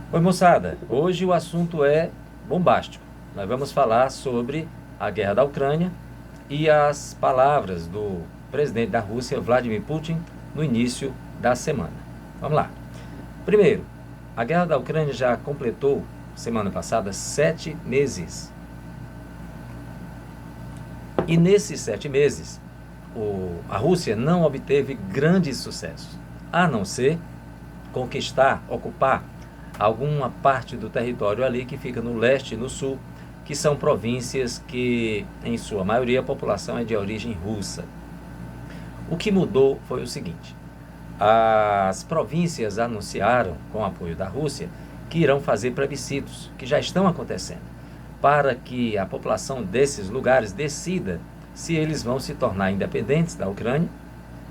Oi, moçada, hoje o assunto é bombástico. Nós vamos falar sobre a guerra da Ucrânia e as palavras do presidente da Rússia, Vladimir Putin, no início da semana. Vamos lá. Primeiro, a guerra da Ucrânia já completou, semana passada, 7 meses. E nesses 7 meses, a Rússia não obteve grandes sucessos, a não ser conquistar, ocupar alguma parte do território ali que fica no leste e no sul, que são províncias que, em sua maioria, a população é de origem russa. O que mudou foi o seguinte: as províncias anunciaram, com o apoio da Rússia, que irão fazer plebiscitos, que já estão acontecendo, para que a população desses lugares decida se eles vão se tornar independentes da Ucrânia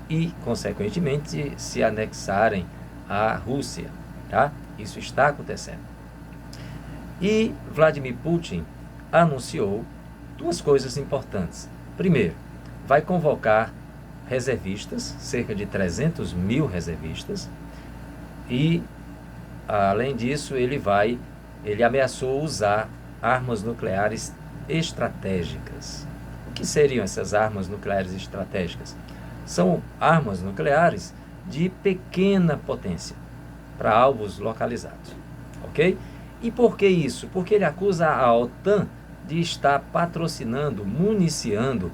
e, consequentemente, se anexarem à Rússia, tá? Isso está acontecendo. E Vladimir Putin anunciou duas coisas importantes. Primeiro, vai convocar reservistas, cerca de 300 mil reservistas, e, além disso, ele ameaçou usar armas nucleares estratégicas. O que seriam essas armas nucleares estratégicas? São armas nucleares de pequena potência, para alvos localizados, ok? E por que isso? Porque ele acusa a OTAN de estar patrocinando, municiando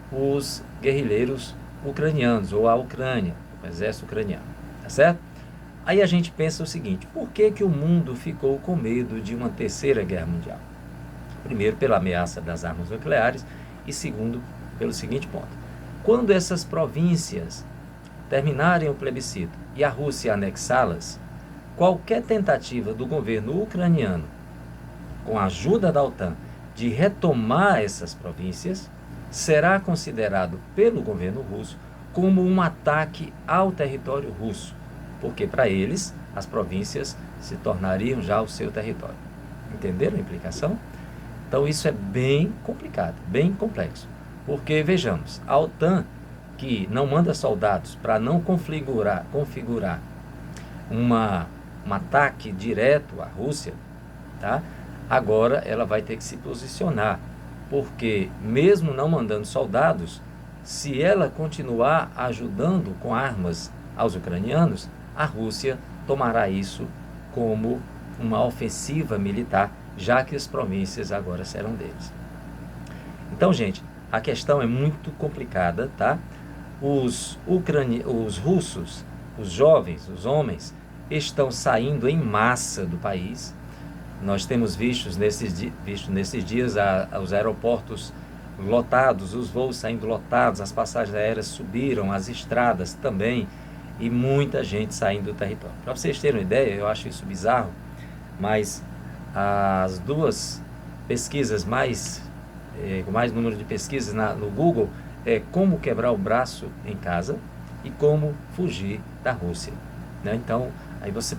os guerrilheiros ucranianos, ou a Ucrânia, o exército ucraniano, tá certo? Aí a gente pensa o seguinte: por que que o mundo ficou com medo de uma terceira guerra mundial? Primeiro, pela ameaça das armas nucleares, e segundo, pelo seguinte ponto: quando essas províncias terminarem o plebiscito e a Rússia anexá-las, qualquer tentativa do governo ucraniano, com a ajuda da OTAN, de retomar essas províncias, será considerado pelo governo russo como um ataque ao território russo, porque para eles as províncias se tornariam já o seu território. Entenderam a implicação? Então isso é bem complicado, bem complexo, porque vejamos, a OTAN, que não manda soldados para não configurar um ataque direto à Rússia, tá? Agora ela vai ter que se posicionar, porque mesmo não mandando soldados, se ela continuar ajudando com armas aos ucranianos, a Rússia tomará isso como uma ofensiva militar, já que as províncias agora serão deles. Então, gente, a questão é muito complicada, tá? Os russos, os jovens, os homens, estão saindo em massa do país. Nós temos visto nesses dias os aeroportos lotados, os voos saindo lotados, as passagens aéreas subiram, as estradas também, e muita gente saindo do território. Para vocês terem uma ideia, eu acho isso bizarro, mas as duas pesquisas com mais número de pesquisas no Google é como quebrar o braço em casa e como fugir da Rússia, né? Então,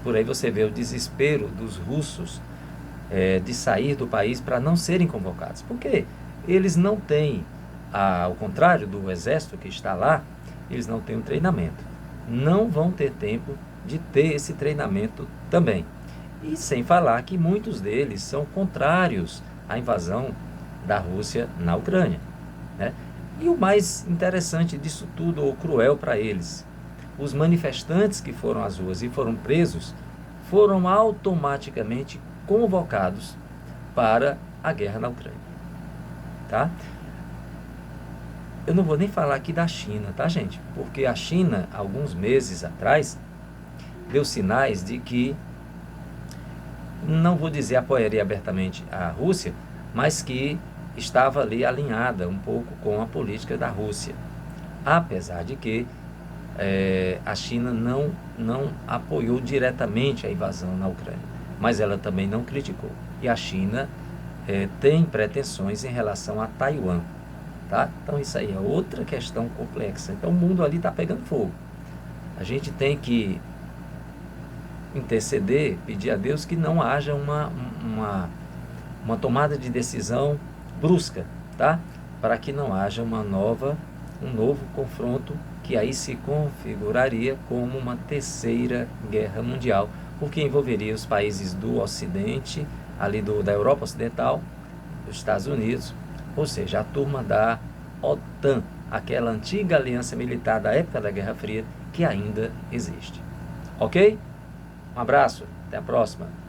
por aí você vê o desespero dos russos de sair do país para não serem convocados. Porque eles não têm, ao contrário do exército que está lá, eles não têm um treinamento. Não vão ter tempo de ter esse treinamento também. E sem falar que muitos deles são contrários à invasão da Rússia na Ucrânia, né? E o mais interessante disso tudo, ou cruel para eles, os manifestantes que foram às ruas e foram presos, foram automaticamente convocados para a guerra na Ucrânia, tá? Eu não vou nem falar aqui da China, tá, gente? Porque a China, alguns meses atrás, deu sinais de que, não vou dizer apoiaria abertamente a Rússia, mas que estava ali alinhada um pouco com a política da Rússia. Apesar de que a China não apoiou diretamente a invasão na Ucrânia, mas ela também não criticou. E a China tem pretensões em relação a Taiwan, tá? Então isso aí é outra questão complexa. Então o mundo ali está pegando fogo. A gente tem que interceder, pedir a Deus que não haja uma tomada de decisão brusca, tá? Para que não haja um novo confronto, que aí se configuraria como uma terceira guerra mundial, porque envolveria os países do Ocidente, ali da Europa Ocidental, dos Estados Unidos, ou seja, a turma da OTAN, aquela antiga aliança militar da época da Guerra Fria, que ainda existe. Ok? Um abraço, até a próxima.